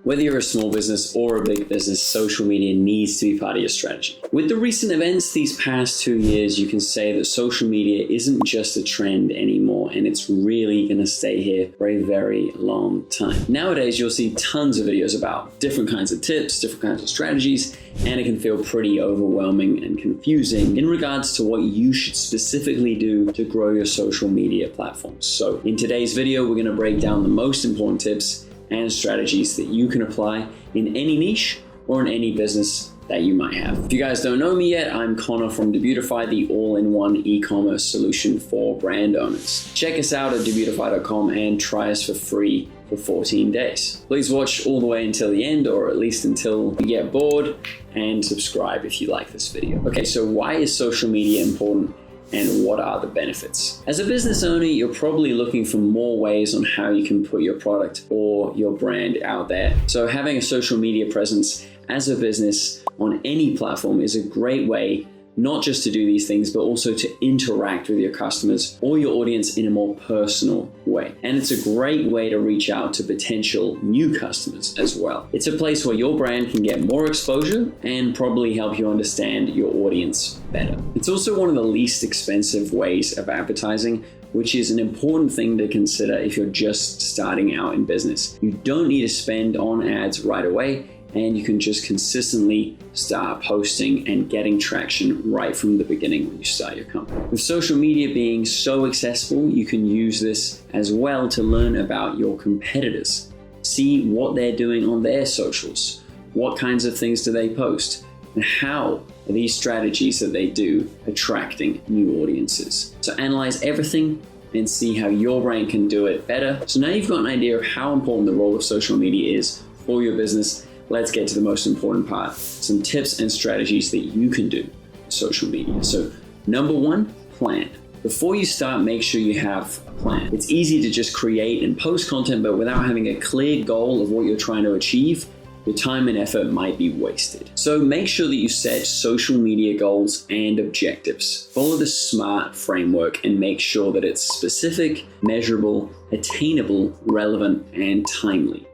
Whether you're a small business or a big business, social media needs to be part of your strategy. With the recent events these past 2 years, you can say that social media isn't just a trend anymore, and it's really going to stay here for a very long time. Nowadays, you'll see tons of videos about different kinds of tips, different kinds of strategies, and it can feel pretty overwhelming and confusing in regards to what you should specifically do to grow your social media platforms. So in today's video, we're going to break down the most important tips and strategies that you can apply in any niche or in any business that you might have. If you guys don't know me yet, I'm Connor from Debutify, the all-in-one e-commerce solution for brand owners. Check us out at debutify.com and try us for free for 14 days. Please watch all the way until the end, or at least until you get bored, and subscribe if you like this video. Okay, so why is social media important? And what are the benefits? As a business owner, you're probably looking for more ways on how you can put your product or your brand out there. So having a social media presence as a business on any platform is a great way not just to do these things, but also to interact with your customers or your audience in a more personal way. And it's a great way to reach out to potential new customers as well. It's a place where your brand can get more exposure and probably help you understand your audience better. It's also one of the least expensive ways of advertising, which is an important thing to consider if you're just starting out in business. You don't need to spend on ads right away, and you can just consistently start posting and getting traction right from the beginning when you start your company. With social media being so accessible, you can use this as well to learn about your competitors. See what they're doing on their socials. What kinds of things do they post? And how are these strategies that they do attracting new audiences? So analyze everything and see how your brand can do it better. So now you've got an idea of how important the role of social media is for your business. Let's get to the most important part, some tips and strategies that you can do with social media. So number one, plan. Before you start, make sure you have a plan. It's easy to just create and post content, but without having a clear goal of what you're trying to achieve, your time and effort might be wasted. So make sure that you set social media goals and objectives. Follow the SMART framework and make sure that it's specific, measurable, attainable, relevant, and timely.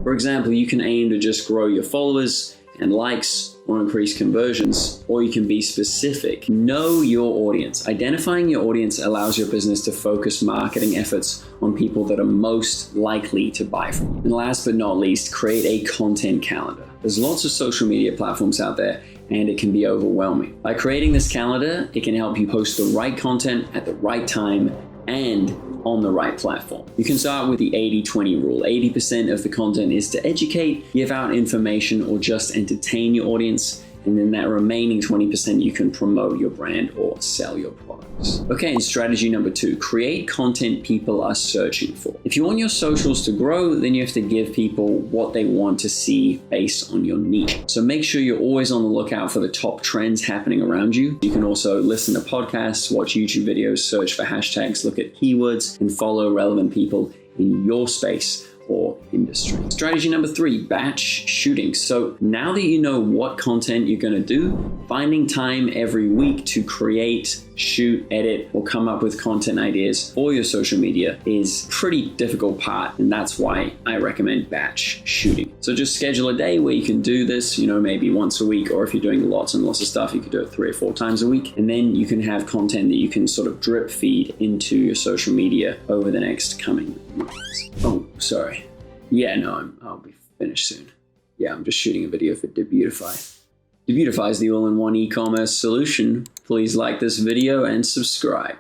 For example, you can aim to just grow your followers and likes or increase conversions, or you can be specific. Know your audience. Identifying your audience allows your business to focus marketing efforts on people that are most likely to buy from you. And last but not least, create a content calendar. There's lots of social media platforms out there, and it can be overwhelming. By creating this calendar, it can help you post the right content at the right time and on the right platform. You can start with the 80-20 rule. 80% of the content is to educate, give out information, or just entertain your audience. And then that remaining 20% you can promote your brand or sell your products. Okay, and strategy number two, create content people are searching for. If you want your socials to grow, then you have to give people what they want to see based on your niche. So make sure you're always on the lookout for the top trends happening around you. You can also listen to podcasts, watch YouTube videos, search for hashtags, look at keywords, and follow relevant people in your space or industry. Strategy number three, batch shooting. So now that you know what content you're going to do, finding time every week to create, shoot, edit, or come up with content ideas for your social media is a pretty difficult part, and that's why I recommend batch shooting. So just schedule a day where you can do this, maybe once a week, or if you're doing lots and lots of stuff, you could do it 3 or 4 times a week, and then you can have content that you can sort of drip feed into your social media over the next coming months. Oh, sorry. Yeah, no, I'll be finished soon. Yeah, I'm just shooting a video for Debutify. Debutify is the all-in-one e-commerce solution. Please like this video and subscribe.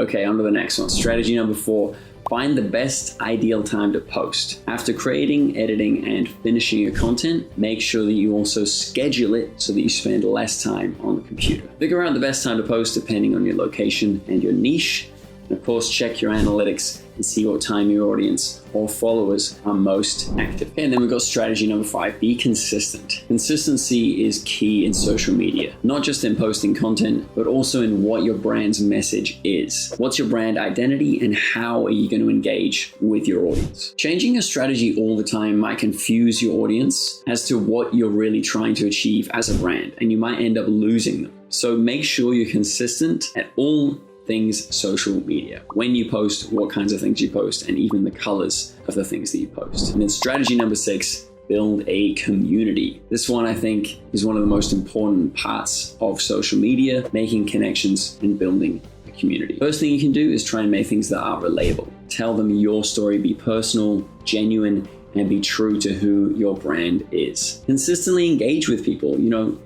Okay, on to the next one. Strategy number 4, find the best ideal time to post. After creating, editing, and finishing your content, make sure that you also schedule it so that you spend less time on the computer. Figure out the best time to post depending on your location and your niche. And of course, check your analytics and see what time your audience or followers are most active. Okay, and then we've got strategy number 5, be consistent. Consistency is key in social media, not just in posting content, but also in what your brand's message is. What's your brand identity and how are you going to engage with your audience? Changing your strategy all the time might confuse your audience as to what you're really trying to achieve as a brand, and you might end up losing them. So make sure you're consistent at all things social media. When you post, what kinds of things you post, and even the colors of the things that you post. And then strategy number 6, build a community. This one, I think, is one of the most important parts of social media, making connections and building a community. First thing you can do is try and make things that are relatable. Tell them your story, be personal, genuine, and be true to who your brand is. Consistently engage with people.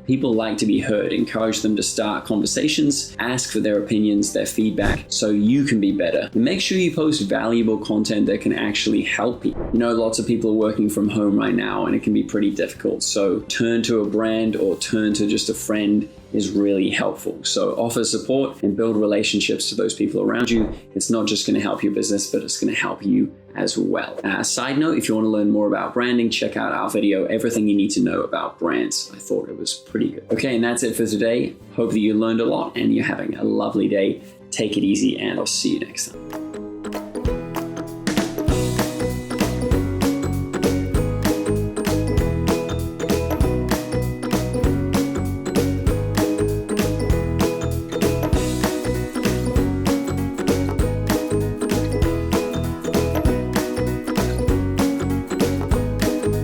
People like to be heard. Encourage them to start conversations, ask for their opinions, their feedback, so you can be better. And make sure you post valuable content that can actually help people. Lots of people are working from home right now, and it can be pretty difficult. So turn to a brand or turn to just a friend is really helpful. So offer support and build relationships to those people around you. It's not just going to help your business, but it's going to help you as well. Side note, if you want to learn more about branding, check out our video, Everything You Need to Know About Brands. I thought it was pretty good. Okay, and that's it for today. Hope that you learned a lot and you're having a lovely day. Take it easy, and I'll see you next time.